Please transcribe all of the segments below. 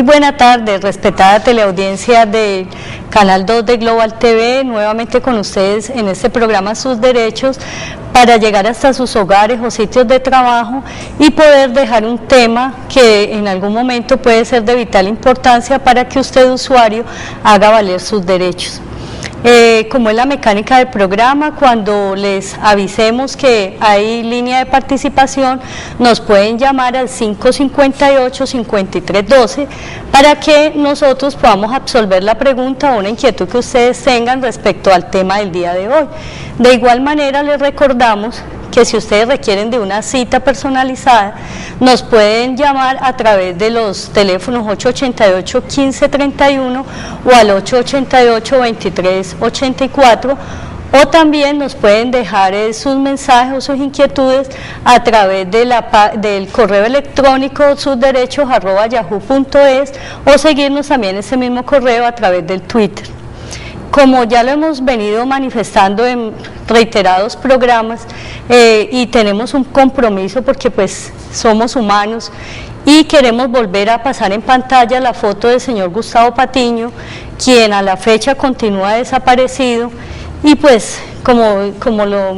Muy buena tarde, respetada teleaudiencia de Canal 2 de Global TV, nuevamente con ustedes en este programa Sus Derechos, para llegar hasta sus hogares o sitios de trabajo y poder dejar un tema que en algún momento puede ser de vital importancia para que usted, usuario, haga valer sus derechos. Como es la mecánica del programa, cuando les avisemos que hay línea de participación, nos pueden llamar al 558-5312 para que nosotros podamos absolver la pregunta o una inquietud que ustedes tengan respecto al tema del día de hoy. De igual manera, les recordamos que si ustedes requieren de una cita personalizada, nos pueden llamar a través de los teléfonos 888-1531 o al 888-2384, o también nos pueden dejar sus mensajes o sus inquietudes a través de del correo electrónico susderechos@yahoo.es o seguirnos también ese mismo correo a través del Twitter. Como ya lo hemos venido manifestando en reiterados programas y tenemos un compromiso porque pues somos humanos y queremos volver a pasar en pantalla la foto del señor Gustavo Patiño, quien a la fecha continúa desaparecido, y pues como lo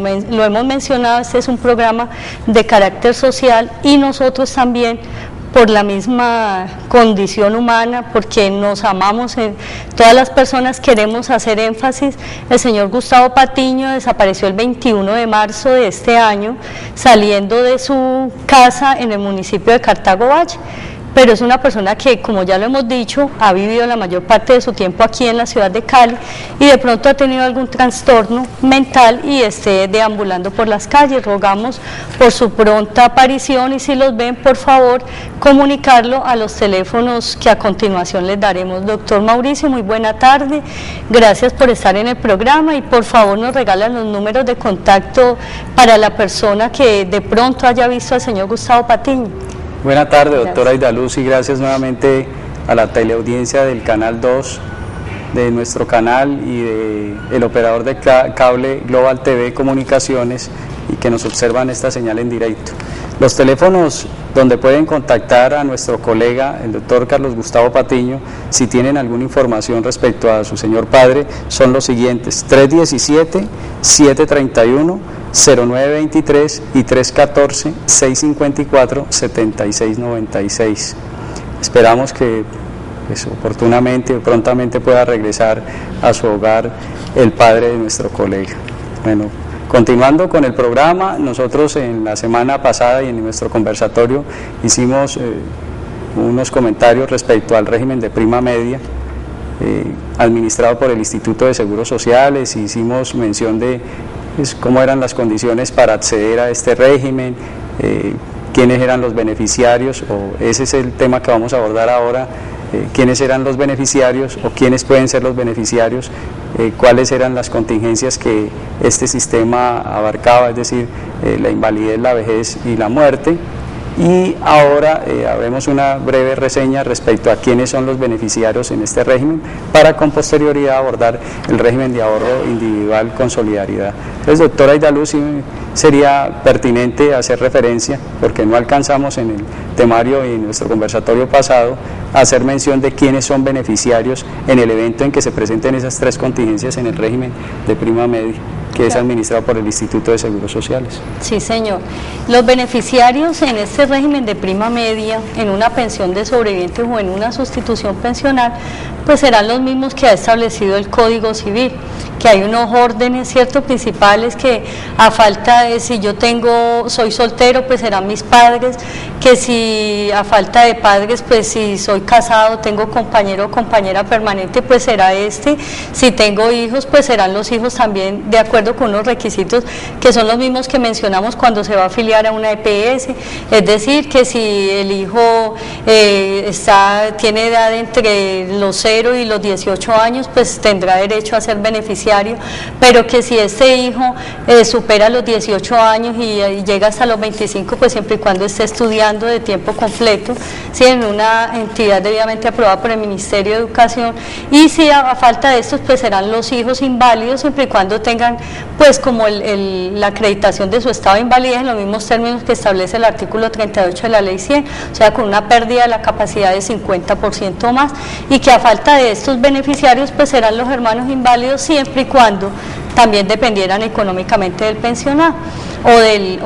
hemos mencionado, este es un programa de carácter social y nosotros también, por la misma condición humana, porque nos amamos, todas las personas queremos hacer énfasis. El señor Gustavo Patiño desapareció el 21 de marzo de este año, saliendo de su casa en el municipio de Cartago Valle, pero es una persona que, como ya lo hemos dicho, ha vivido la mayor parte de su tiempo aquí en la ciudad de Cali y de pronto ha tenido algún trastorno mental y esté deambulando por las calles. Rogamos por su pronta aparición y si los ven, por favor, comunicarlo a los teléfonos que a continuación les daremos. Doctor Mauricio, muy buena tarde, gracias por estar en el programa y por favor nos regalan los números de contacto para la persona que de pronto haya visto al señor Gustavo Patiño. Buenas tardes, doctora Aida Luz, y gracias nuevamente a la teleaudiencia del Canal 2, de nuestro canal y del operador de cable Global TV Comunicaciones, y que nos observan esta señal en directo. Los teléfonos donde pueden contactar a nuestro colega, el doctor Carlos Gustavo Patiño, si tienen alguna información respecto a su señor padre, son los siguientes: 317-731-0923 y 314-654-7696. Esperamos que pues, oportunamente o prontamente pueda regresar a su hogar el padre de nuestro colega. Bueno, continuando con el programa, nosotros en la semana pasada y en nuestro conversatorio hicimos unos comentarios respecto al régimen de prima media administrado por el Instituto de Seguros Sociales. Hicimos mención de cómo eran las condiciones para acceder a este régimen, quiénes eran los beneficiarios, o ese es el tema que vamos a abordar ahora, quiénes eran los beneficiarios o quiénes pueden ser los beneficiarios, cuáles eran las contingencias que este sistema abarcaba, es decir, la invalidez, la vejez y la muerte. Y ahora haremos una breve reseña respecto a quiénes son los beneficiarios en este régimen, para con posterioridad abordar el régimen de ahorro individual con solidaridad. Entonces, doctora Aida Luz, sí sería pertinente hacer referencia, porque no alcanzamos en el temario y en nuestro conversatorio pasado a hacer mención de quiénes son beneficiarios en el evento en que se presenten esas tres contingencias en el régimen de prima media, que es administrado por el Instituto de Seguros Sociales. Sí, señor. Los beneficiarios en este régimen de prima media, en una pensión de sobrevivientes o en una sustitución pensional, pues serán los mismos que ha establecido el Código Civil, que hay unos órdenes, ciertos principales, que a falta de, si yo soy soltero, pues serán mis padres, que si a falta de padres, pues si soy casado, tengo compañero o compañera permanente, pues será si tengo hijos, pues serán los hijos también, de acuerdo con unos requisitos que son los mismos que mencionamos cuando se va a afiliar a una EPS, es decir, que si el hijo tiene edad entre los 0 y los 18 años, pues tendrá derecho a ser beneficiario, pero que si este hijo supera los 18 años y llega hasta los 25, pues siempre y cuando esté estudiando de tiempo completo, si en una entidad debidamente aprobada por el Ministerio de Educación, y si a falta de estos, pues serán los hijos inválidos, siempre y cuando tengan pues como la acreditación de su estado de invalidez en los mismos términos que establece el artículo 38 de la ley 100, o sea, con una pérdida de la capacidad de 50% o más, y que a falta de estos beneficiarios pues serán los hermanos inválidos siempre y cuando también dependieran económicamente del pensionado o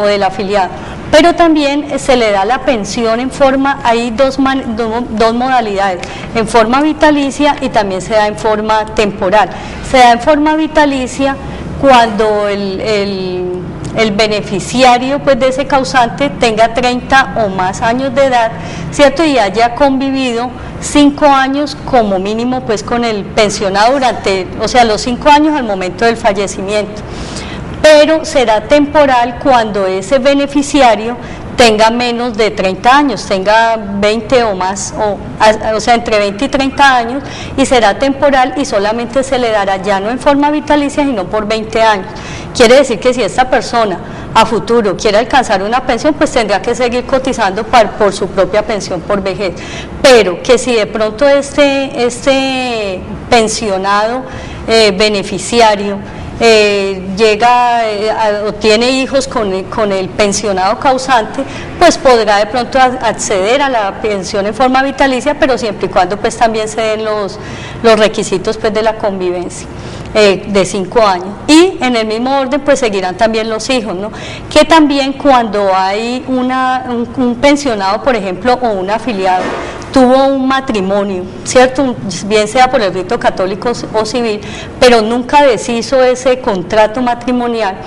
del afiliado. Pero también se le da la pensión en forma, hay dos modalidades, en forma vitalicia y también se da en forma temporal. Se da en forma vitalicia cuando el beneficiario pues de ese causante tenga 30 o más años de edad, ¿cierto? Y haya convivido 5 años como mínimo pues con el pensionado durante, o sea, los 5 años al momento del fallecimiento. Pero será temporal cuando ese beneficiario tenga menos de 30 años, tenga 20 o más, o sea, entre 20 y 30 años, y será temporal y solamente se le dará ya no en forma vitalicia, sino por 20 años. Quiere decir que si esta persona a futuro quiere alcanzar una pensión, pues tendrá que seguir cotizando por su propia pensión por vejez. Pero que si de pronto este pensionado beneficiario o tiene hijos con el pensionado causante, pues podrá de pronto acceder a la pensión en forma vitalicia, pero siempre y cuando pues también se den los requisitos pues de la convivencia de 5 años. Y en el mismo orden pues seguirán también los hijos, ¿no? Que también cuando hay un pensionado, por ejemplo, o un afiliado, tuvo un matrimonio, ¿cierto? Bien sea por el rito católico o civil, pero nunca deshizo ese contrato matrimonial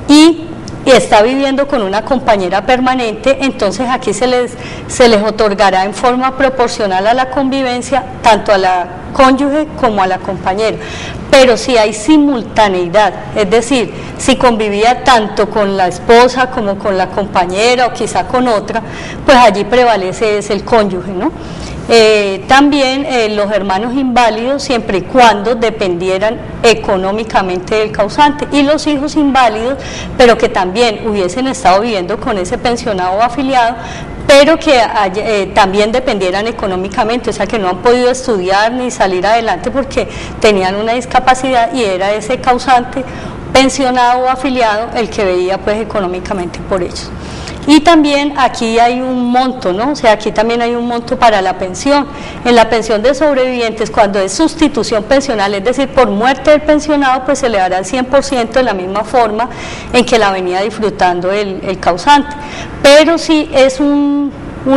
y está viviendo con una compañera permanente, entonces aquí se les otorgará en forma proporcional a la convivencia, tanto a la cónyuge como a la compañera. Pero si hay simultaneidad, es decir, si convivía tanto con la esposa como con la compañera o quizá con otra, pues allí prevalece es el cónyuge, ¿no? También los hermanos inválidos siempre y cuando dependieran económicamente del causante, y los hijos inválidos, pero que también hubiesen estado viviendo con ese pensionado o afiliado, pero que también dependieran económicamente, o sea que no han podido estudiar ni salir adelante porque tenían una discapacidad y era ese causante, pensionado o afiliado, el que veía pues económicamente por ellos. Y también aquí hay un monto, ¿no? O sea, aquí también hay un monto para la pensión. En la pensión de sobrevivientes, cuando es sustitución pensional, es decir, por muerte del pensionado, pues se le dará el 100% de la misma forma en que la venía disfrutando el causante. Pero si es un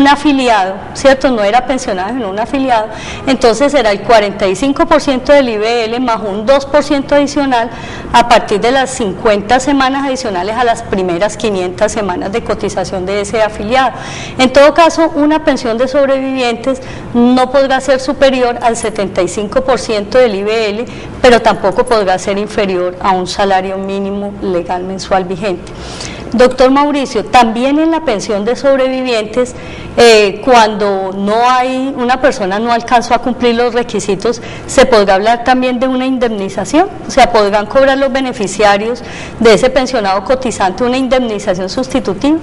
afiliado, ¿cierto? No era pensionado, sino un afiliado, entonces será el 45% del IBL más un 2% adicional a partir de las 50 semanas adicionales a las primeras 500 semanas de cotización de ese afiliado. En todo caso, una pensión de sobrevivientes no podrá ser superior al 75% del IBL, pero tampoco podrá ser inferior a un salario mínimo legal mensual vigente. Doctor Mauricio, también en la pensión de sobrevivientes, cuando una persona no alcanzó a cumplir los requisitos, ¿se podrá hablar también de una indemnización? O sea, ¿podrán cobrar los beneficiarios de ese pensionado cotizante una indemnización sustitutiva?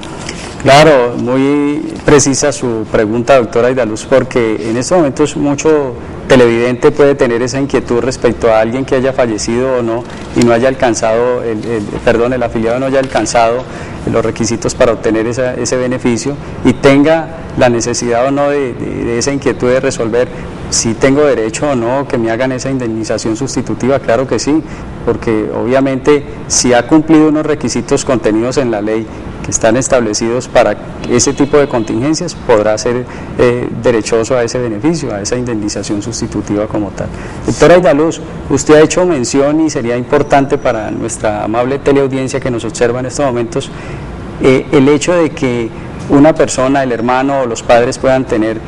Claro, muy precisa su pregunta, doctora Aidaluz, porque en estos momentos mucho televidente puede tener esa inquietud respecto a alguien que haya fallecido o no y no haya alcanzado, el afiliado no haya alcanzado los requisitos para obtener ese beneficio y tenga la necesidad o no de esa inquietud de resolver si tengo derecho o no que me hagan esa indemnización sustitutiva. Claro que sí, porque obviamente si ha cumplido unos requisitos contenidos en la ley que están establecidos para ese tipo de contingencias, podrá ser derechoso a ese beneficio, a esa indemnización sustitutiva como tal. Doctora Aidaluz, usted ha hecho mención y sería importante para nuestra amable teleaudiencia que nos observa en estos momentos el hecho de que una persona, el hermano o los padres puedan tener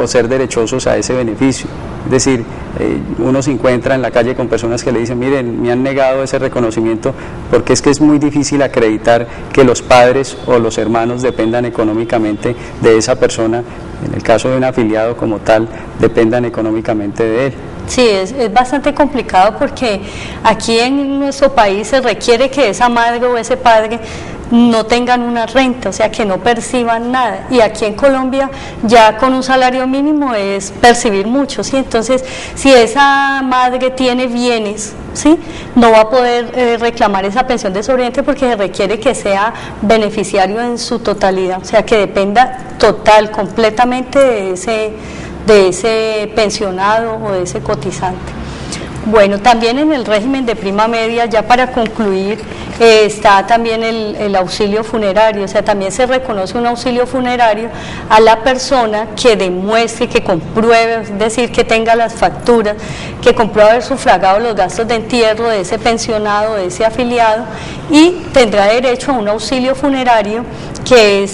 o ser derechosos a ese beneficio. Es decir, uno se encuentra en la calle con personas que le dicen, miren, me han negado ese reconocimiento porque es que es muy difícil acreditar que los padres o los hermanos dependan económicamente de esa persona, en el caso de un afiliado como tal, dependan económicamente de él. Sí, es bastante complicado porque aquí en nuestro país se requiere que esa madre o ese padre no tengan una renta, o sea, que no perciban nada. Y aquí en Colombia ya con un salario mínimo es percibir mucho, ¿sí? Entonces, si esa madre tiene bienes, ¿sí?, no va a poder reclamar esa pensión de sobreviviente porque se requiere que sea beneficiario en su totalidad, o sea, que dependa completamente de ese pensionado o de ese cotizante. Bueno, también en el régimen de prima media, ya para concluir, está también el auxilio funerario, o sea, también se reconoce un auxilio funerario a la persona que demuestre, que compruebe, es decir, que tenga las facturas, que compruebe haber sufragado los gastos de entierro de ese pensionado, de ese afiliado, y tendrá derecho a un auxilio funerario que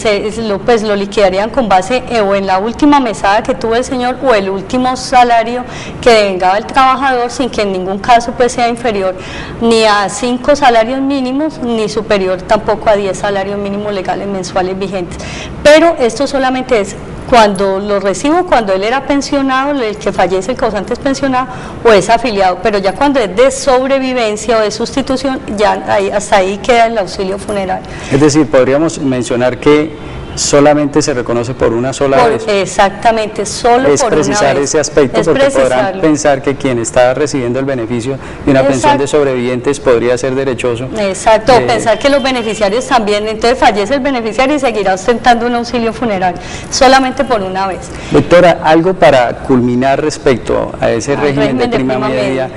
lo liquidarían con base o en la última mesada que tuvo el señor o el último salario que devengaba el trabajador, sin que en ningún caso pues sea inferior ni a 5 salarios mínimos ni superior tampoco a 10 salarios mínimos legales mensuales vigentes. Pero esto solamente es cuando lo recibo, cuando él era pensionado, el que fallece, el causante es pensionado o es afiliado, pero ya cuando es de sobrevivencia o de sustitución, ya hasta ahí queda el auxilio funerario. Es decir, podríamos mencionar que solamente se reconoce por una sola vez. Exactamente, solo por una vez. Es precisar ese aspecto, porque podrán pensar que quien está recibiendo el beneficio de una pensión de sobrevivientes podría ser derechoso. Exacto, pensar que los beneficiarios también, entonces fallece el beneficiario y seguirá ostentando un auxilio funerario, solamente por una vez. Doctora, algo para culminar respecto a ese régimen de prima media.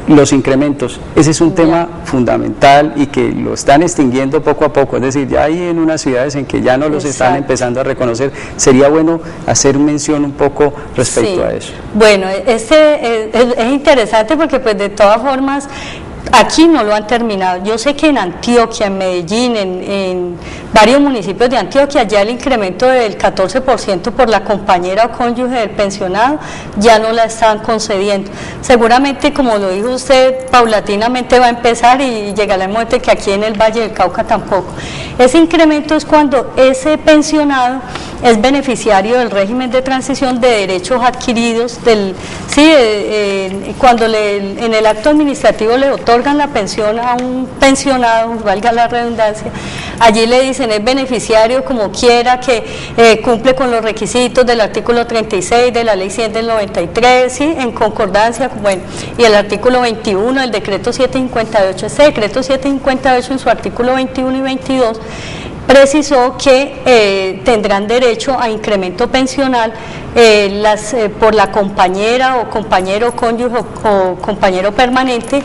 Los incrementos, ese es un tema fundamental y que lo están extinguiendo poco a poco, es decir, ya hay en unas ciudades en que ya no los están empezando a reconocer. Sería bueno hacer mención un poco respecto a eso. Bueno, es interesante porque pues de todas formas aquí no lo han terminado. Yo sé que en Antioquia, en Medellín, en varios municipios de Antioquia, ya el incremento del 14% por la compañera o cónyuge del pensionado ya no la están concediendo. Seguramente, como lo dijo usted, paulatinamente va a empezar y llegará el momento que aquí en el Valle del Cauca tampoco. Ese incremento es cuando ese pensionado es beneficiario del régimen de transición de derechos adquiridos, cuando en el acto administrativo le otorgan la pensión a un pensionado, valga la redundancia, allí le dicen es beneficiario como quiera, que cumple con los requisitos del artículo 36 de la ley 100 del 93, ¿sí?, en concordancia, bueno, y el artículo 21 del decreto 758, este decreto 758 en su artículo 21 y 22, precisó que tendrán derecho a incremento pensional por la compañera o compañero cónyuge o compañero permanente,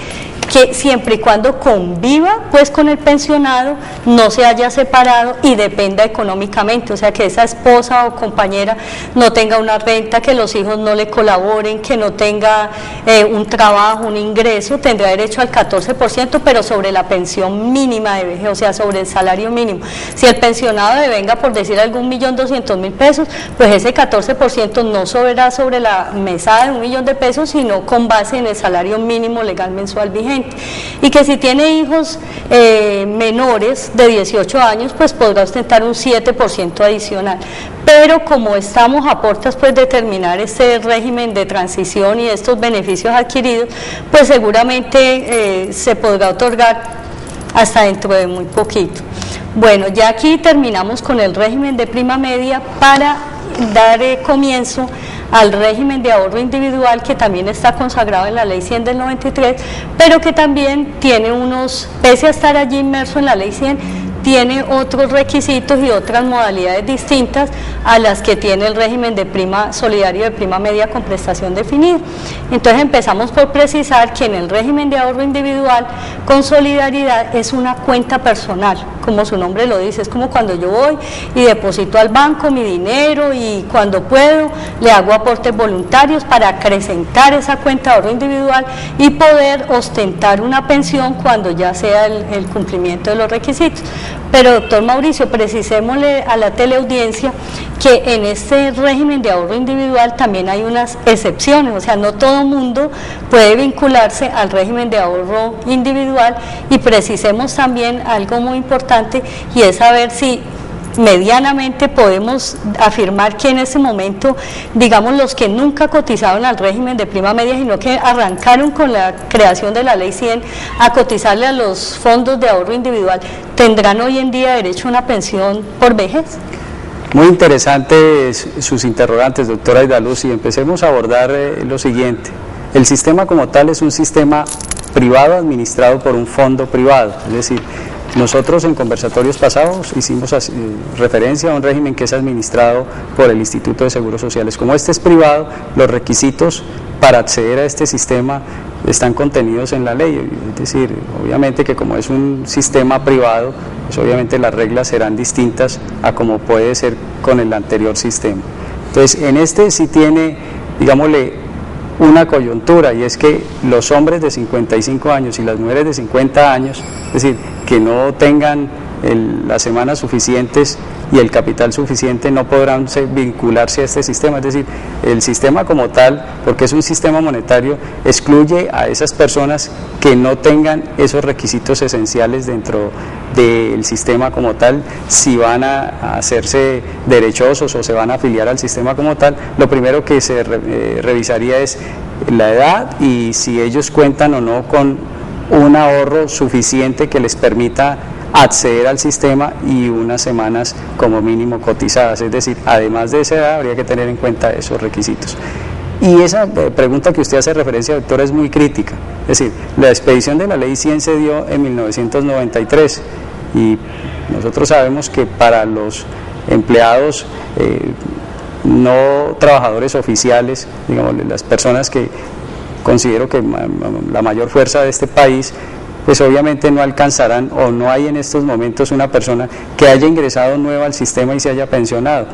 que siempre y cuando conviva pues con el pensionado, no se haya separado y dependa económicamente, o sea, que esa esposa o compañera no tenga una renta, que los hijos no le colaboren, que no tenga un trabajo, un ingreso, tendrá derecho al 14%, pero sobre la pensión mínima de vejez, o sea, sobre el salario mínimo. Si el pensionado devenga, por decir algún 1.200.000 pesos, pues ese 14% no sobrará sobre la mesada de 1.000.000 de pesos, sino con base en el salario mínimo legal mensual vigente. Y que si tiene hijos menores de 18 años, pues podrá ostentar un 7% adicional. Pero como estamos a puertas pues de terminar este régimen de transición y estos beneficios adquiridos, pues seguramente se podrá otorgar hasta dentro de muy poquito. Bueno, ya aquí terminamos con el régimen de prima media para dar comienzo al régimen de ahorro individual, que también está consagrado en la ley 100 del 93, pero que también tiene pese a estar allí inmerso en la ley 100, tiene otros requisitos y otras modalidades distintas a las que tiene el régimen de prima solidario de prima media con prestación definida. Entonces empezamos por precisar que en el régimen de ahorro individual con solidaridad es una cuenta personal, como su nombre lo dice, es como cuando yo voy y deposito al banco mi dinero y cuando puedo le hago aportes voluntarios para acrecentar esa cuenta de ahorro individual y poder ostentar una pensión cuando ya sea el cumplimiento de los requisitos. Pero doctor Mauricio, precisémosle a la teleaudiencia que en este régimen de ahorro individual también hay unas excepciones, o sea, no todo mundo puede vincularse al régimen de ahorro individual, y precisemos también algo muy importante, y es saber si medianamente podemos afirmar que en este momento, digamos, los que nunca cotizaron al régimen de prima media, sino que arrancaron con la creación de la ley 100 a cotizarle a los fondos de ahorro individual, ¿tendrán hoy en día derecho a una pensión por vejez? Muy interesantes sus interrogantes, doctora Aidaluz, y empecemos a abordar lo siguiente. El sistema como tal es un sistema privado administrado por un fondo privado, es decir, nosotros en conversatorios pasados hicimos referencia a un régimen que es administrado por el Instituto de Seguros Sociales. Como este es privado, los requisitos para acceder a este sistema están contenidos en la ley, es decir, obviamente que como es un sistema privado, pues obviamente las reglas serán distintas a como puede ser con el anterior sistema. Entonces, en este sí tiene, digámosle, una coyuntura, y es que los hombres de 55 años y las mujeres de 50 años, es decir, que no tengan las semanas suficientes y el capital suficiente, no podrán vincularse a este sistema. Es decir, el sistema como tal, porque es un sistema monetario, excluye a esas personas que no tengan esos requisitos esenciales dentro del sistema como tal. Si van a hacerse derechosos o se van a afiliar al sistema como tal, lo primero que se revisaría es la edad y si ellos cuentan o no con un ahorro suficiente que les permita acceder al sistema y unas semanas como mínimo cotizadas. Es decir, además de esa edad habría que tener en cuenta esos requisitos. Y esa pregunta que usted hace referencia, doctora, es muy crítica. Es decir, la expedición de la ley 100 se dio en 1993 y nosotros sabemos que para los empleados no trabajadores oficiales, digamos, las personas que considero que la mayor fuerza de este país, pues obviamente no alcanzarán, o no hay en estos momentos una persona que haya ingresado nueva al sistema y se haya pensionado.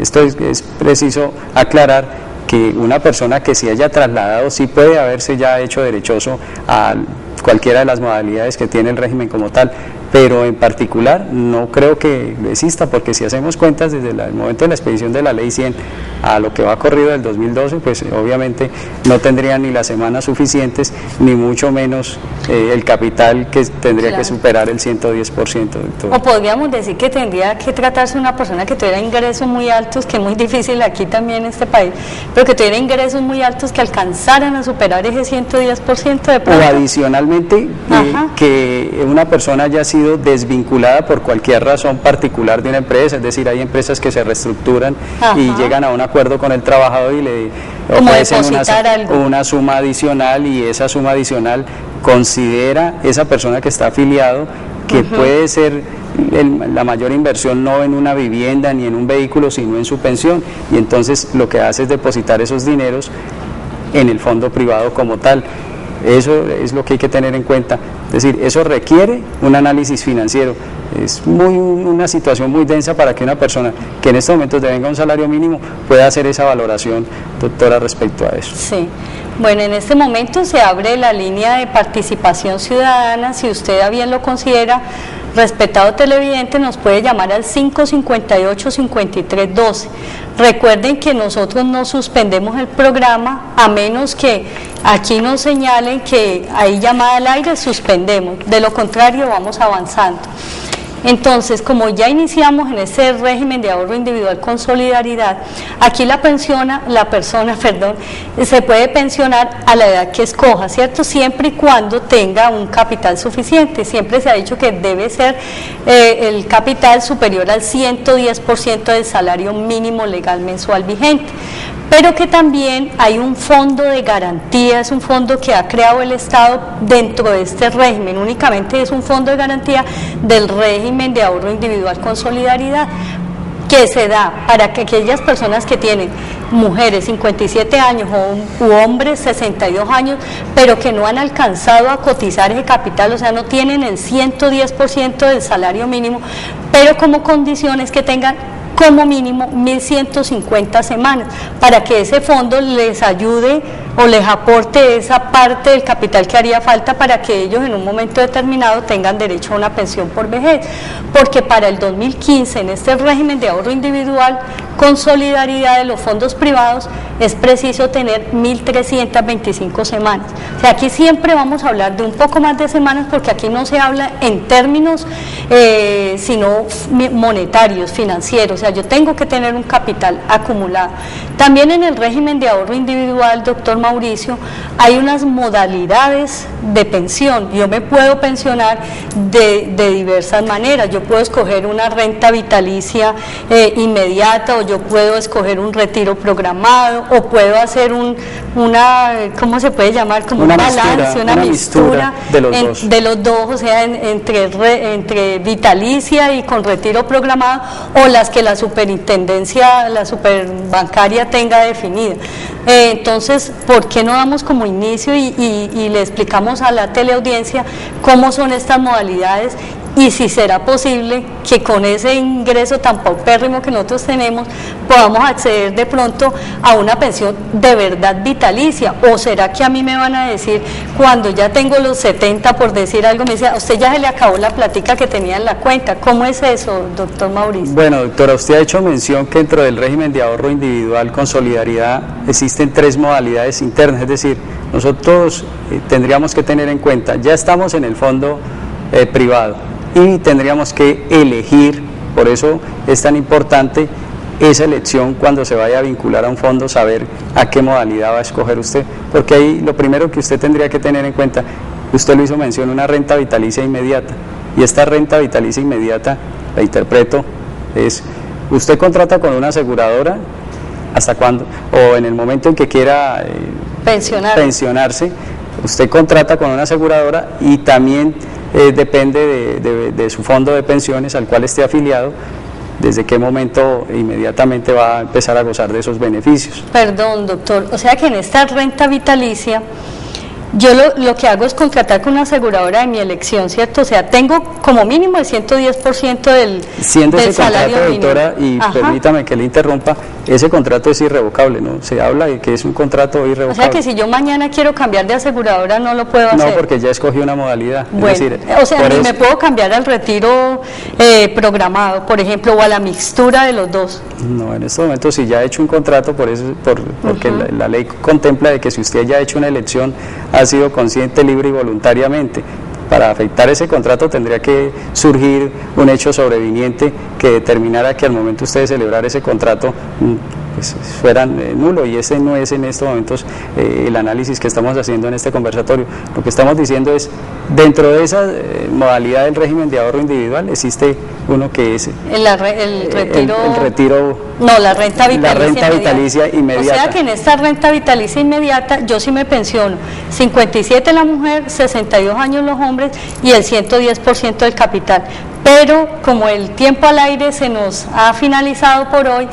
Esto es preciso aclarar que una persona que se haya trasladado sí puede haberse ya hecho derechoso a cualquiera de las modalidades que tiene el régimen como tal, pero en particular no creo que exista, porque si hacemos cuentas desde el momento de la expedición de la ley 100 a lo que va corrido del 2012, pues obviamente no tendrían ni las semanas suficientes, ni mucho menos el capital que tendría que superar el 110%. O podríamos decir que tendría que tratarse una persona que tuviera ingresos muy altos, que es muy difícil aquí también en este país, pero que tuviera ingresos muy altos que alcanzaran a superar ese 110% de pronto. O adicionalmente que una persona haya sido desvinculada por cualquier razón particular de una empresa, es decir, hay empresas que se reestructuran y llegan a un acuerdo con el trabajador y le ofrecen una suma adicional, y esa suma adicional considera esa persona que está afiliado que puede ser la mayor inversión no en una vivienda ni en un vehículo, sino en su pensión, y entonces lo que hace es depositar esos dineros en el fondo privado como tal. Eso es lo que hay que tener en cuenta, es decir, eso requiere un análisis financiero. Es una situación muy densa para que una persona que en estos momentos devenga un salario mínimo pueda hacer esa valoración, doctora, respecto a eso. Sí, bueno, en este momento se abre la línea de participación ciudadana. Si usted a bien lo considera, respetado televidente, nos puede llamar al 558-5312. Recuerden que nosotros no suspendemos el programa a menos que aquí nos señalen que hay llamada al aire, suspendemos. De lo contrario, vamos avanzando. Entonces, como ya iniciamos en ese régimen de ahorro individual con solidaridad, aquí la persona se puede pensionar a la edad que escoja, ¿cierto? Siempre y cuando tenga un capital suficiente. Siempre se ha dicho que debe ser el capital superior al 110% del salario mínimo legal mensual vigente. Pero que también hay un fondo de garantía, es un fondo que ha creado el Estado dentro de este régimen, únicamente es un fondo de garantía del régimen de ahorro individual con solidaridad, que se da para que aquellas personas que tienen mujeres 57 años u hombres 62 años, pero que no han alcanzado a cotizar ese capital, o sea, no tienen el 110% del salario mínimo, pero como condiciones que tengan como mínimo 1.150 semanas, para que ese fondo les ayude o les aporte esa parte del capital que haría falta para que ellos en un momento determinado tengan derecho a una pensión por vejez, porque para el 2015 en este régimen de ahorro individual con solidaridad de los fondos privados es preciso tener 1.325 semanas. O sea, aquí siempre vamos a hablar de un poco más de semanas porque aquí no se habla en términos sino monetarios, financieros. O sea, yo tengo que tener un capital acumulado. También en el régimen de ahorro individual, doctor Mauricio, hay unas modalidades de pensión. Yo me puedo pensionar de diversas maneras. Yo puedo escoger una renta vitalicia inmediata, o yo puedo escoger un retiro programado, o puedo hacer una, ¿cómo se puede llamar? Como un balance, una mistura de los dos, o sea, entre vitalicia y con retiro programado, o las que la superintendencia, la superbancaria tenga definida. Entonces, ¿por qué no damos como inicio y le explicamos a la teleaudiencia cómo son estas modalidades? Y si será posible que con ese ingreso tan paupérrimo que nosotros tenemos podamos acceder de pronto a una pensión de verdad vitalicia, o será que a mí me van a decir cuando ya tengo los 70, por decir algo, me dice, a usted ya se le acabó la platica que tenía en la cuenta. ¿Cómo es eso, doctor Mauricio? Bueno, doctora, usted ha hecho mención que dentro del régimen de ahorro individual con solidaridad existen 3 modalidades internas, es decir, nosotros tendríamos que tener en cuenta, ya estamos en el fondo privado, y tendríamos que elegir, por eso es tan importante esa elección cuando se vaya a vincular a un fondo, saber a qué modalidad va a escoger usted, porque ahí lo primero que usted tendría que tener en cuenta, usted lo hizo mención, una renta vitalicia inmediata, y esta renta vitalicia inmediata, la interpreto, es, usted contrata con una aseguradora, ¿hasta cuándo? O en el momento en que quiera pensionarse, usted contrata con una aseguradora y también depende de su fondo de pensiones al cual esté afiliado, desde qué momento inmediatamente va a empezar a gozar de esos beneficios. Perdón, doctor, o sea que en esta renta vitalicia yo lo que hago es contratar con una aseguradora de mi elección, ¿cierto? O sea, tengo como mínimo el 110% del salario mínimo. Doctora, y permítame que le interrumpa, ese contrato es irrevocable, ¿no? Se habla de que es un contrato irrevocable. O sea que si yo mañana quiero cambiar de aseguradora no lo puedo hacer. No, porque ya escogí una modalidad. Bueno, es decir, o sea, ni me puedo cambiar al retiro programado, por ejemplo, o a la mixtura de los dos. No, en este momento si ya he hecho un contrato, porque la ley contempla de que si usted ya ha hecho una elección, ha sido consciente, libre y voluntariamente. Para afectar ese contrato tendría que surgir un hecho sobreviniente que determinara que al momento usted de celebrar ese contrato pues, fuera nulo, y ese no es en estos momentos el análisis que estamos haciendo en este conversatorio. Lo que estamos diciendo es, dentro de esa modalidad del régimen de ahorro individual existe uno que es el retiro, no, la renta vitalicia inmediata. O sea que en esta renta vitalicia inmediata yo sí me pensiono 57 la mujer, 62 años los hombres y el 110% del capital. Pero como el tiempo al aire se nos ha finalizado por hoy,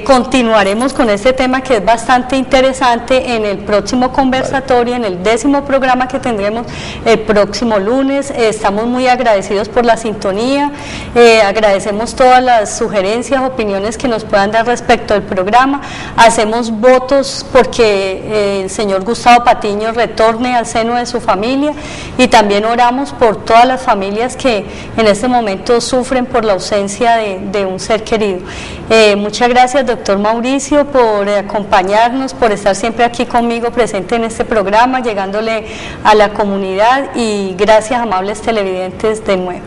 continuaremos con este tema que es bastante interesante en el próximo conversatorio, en el 10º programa que tendremos el próximo lunes. Estamos muy agradecidos por la sintonía, agradecemos todas las sugerencias, opiniones que nos puedan dar respecto al programa. Hacemos votos porque el señor Gustavo Patiño retorne al seno de su familia, y también oramos por todas las familias que en este momento sufren por la ausencia de un ser querido. Muchas gracias, doctor Mauricio, por acompañarnos, por estar siempre aquí conmigo presente en este programa, llegándole a la comunidad, y gracias, amables televidentes, de nuevo.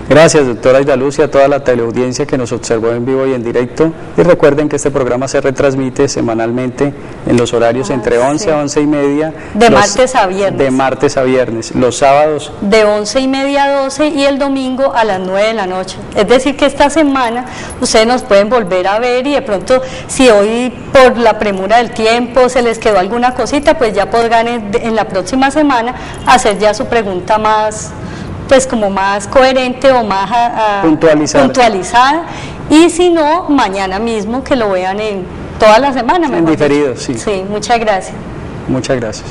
Gracias, doctora Aida Luz, y a toda la teleaudiencia que nos observó en vivo y en directo. Y recuerden que este programa se retransmite semanalmente en los horarios entre 11 a 11 y media. De martes a viernes. De martes a viernes. Los sábados. De 11 y media a 12 y el domingo a las 9 de la noche. Es decir, que esta semana ustedes nos pueden volver a ver, y de pronto, si hoy por la premura del tiempo se les quedó alguna cosita, pues ya podrán en la próxima semana hacer ya su pregunta más, pues como más coherente o más puntualizada, y si no, mañana mismo que lo vean en toda la semana. En diferido, sí. Sí, muchas gracias. Muchas gracias.